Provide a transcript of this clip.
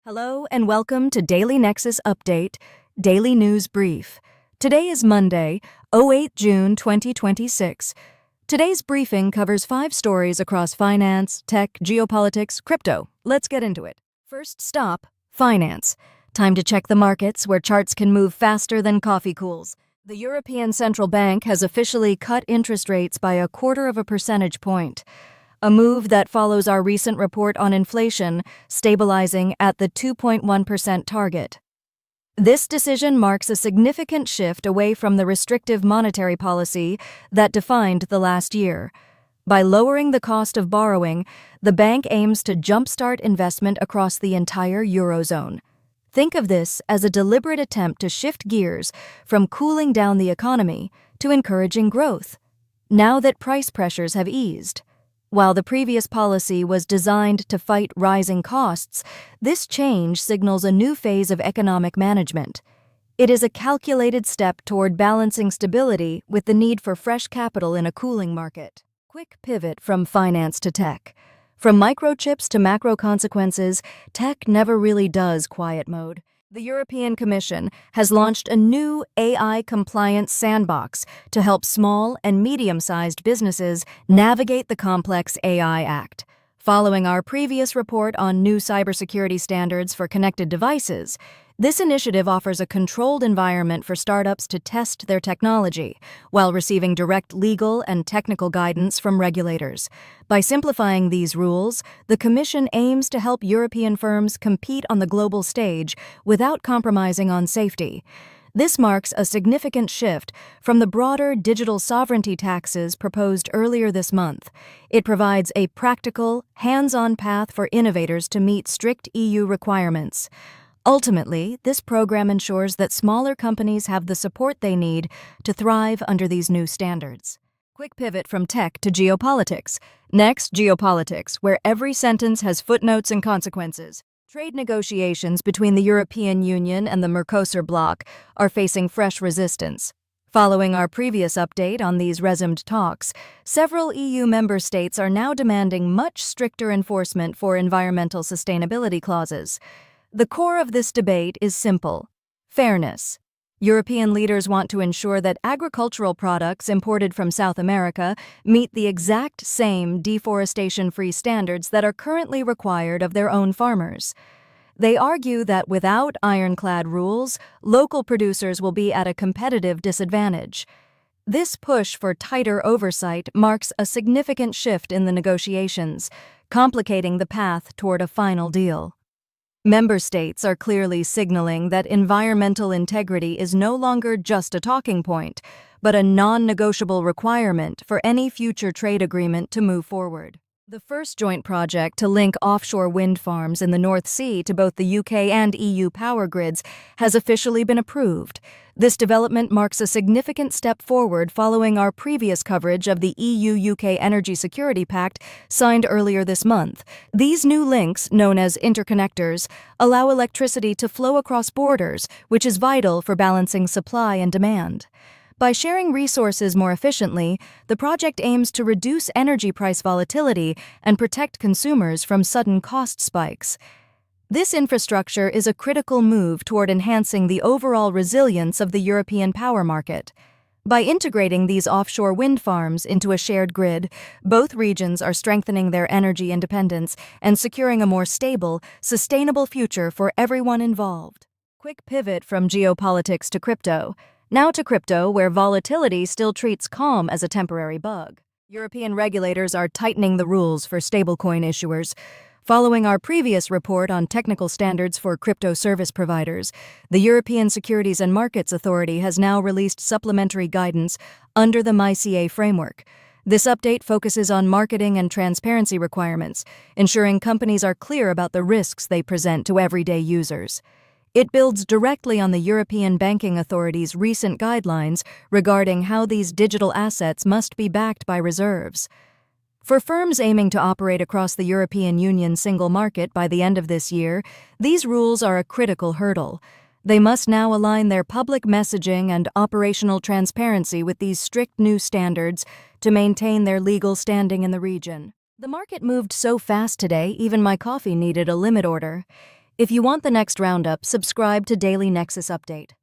Hello and welcome to Daily Nexus Update, Daily News Brief. Today is Monday, 8 June 2026. Today's briefing covers 5 stories across finance, tech, geopolitics, crypto. Let's get into it. First stop, finance. Time to check the markets where charts can move faster than coffee cools. The European Central Bank has officially cut interest rates by 0.25 percentage point. A move that follows our recent report on inflation, stabilizing at the 2.1% target. This decision marks a significant shift away from the restrictive monetary policy that defined the last year. By lowering the cost of borrowing, the bank aims to jumpstart investment across the entire Eurozone. Think of this as a deliberate attempt to shift gears from cooling down the economy to encouraging growth, now that price pressures have eased. While the previous policy was designed to fight rising costs, this change signals a new phase of economic management. It is a calculated step toward balancing stability with the need for fresh capital in a cooling market. Quick pivot from finance to tech. From microchips to macro consequences, tech never really does quiet mode. The European Commission has launched a new AI-compliant sandbox to help small and medium-sized businesses navigate the complex AI Act. Following our previous report on new cybersecurity standards for connected devices, this initiative offers a controlled environment for startups to test their technology while receiving direct legal and technical guidance from regulators. By simplifying these rules, the Commission aims to help European firms compete on the global stage without compromising on safety. This marks a significant shift from the broader digital sovereignty taxes proposed earlier this month. It provides a practical, hands-on path for innovators to meet strict EU requirements. Ultimately, this program ensures that smaller companies have the support they need to thrive under these new standards. Quick pivot from tech to geopolitics. Next, geopolitics, where every sentence has footnotes and consequences. Trade negotiations between the European Union and the Mercosur bloc are facing fresh resistance. Following our previous update on these resumed talks, several EU member states are now demanding much stricter enforcement for environmental sustainability clauses. The core of this debate is simple: fairness. European leaders want to ensure that agricultural products imported from South America meet the exact same deforestation-free standards that are currently required of their own farmers. They argue that without ironclad rules, local producers will be at a competitive disadvantage. This push for tighter oversight marks a significant shift in the negotiations, complicating the path toward a final deal. Member states are clearly signaling that environmental integrity is no longer just a talking point, but a non-negotiable requirement for any future trade agreement to move forward. The first joint project to link offshore wind farms in the North Sea to both the UK and EU power grids has officially been approved. This development marks a significant step forward following our previous coverage of the EU-UK Energy Security Pact signed earlier this month. These new links, known as interconnectors, allow electricity to flow across borders, which is vital for balancing supply and demand. By sharing resources more efficiently, the project aims to reduce energy price volatility and protect consumers from sudden cost spikes. This infrastructure is a critical move toward enhancing the overall resilience of the European power market. By integrating these offshore wind farms into a shared grid, both regions are strengthening their energy independence and securing a more stable, sustainable future for everyone involved. Quick pivot from geopolitics to crypto. Now to crypto, where volatility still treats calm as a temporary bug. European regulators are tightening the rules for stablecoin issuers. Following our previous report on technical standards for crypto service providers, the European Securities and Markets Authority has now released supplementary guidance under the MiCA framework. This update focuses on marketing and transparency requirements, ensuring companies are clear about the risks they present to everyday users. It builds directly on the European Banking Authority's recent guidelines regarding how these digital assets must be backed by reserves. For firms aiming to operate across the European Union single market by the end of this year, these rules are a critical hurdle. They must now align their public messaging and operational transparency with these strict new standards to maintain their legal standing in the region. The market moved so fast today, even my coffee needed a limit order. If you want the next roundup, subscribe to Daily Nexus Update.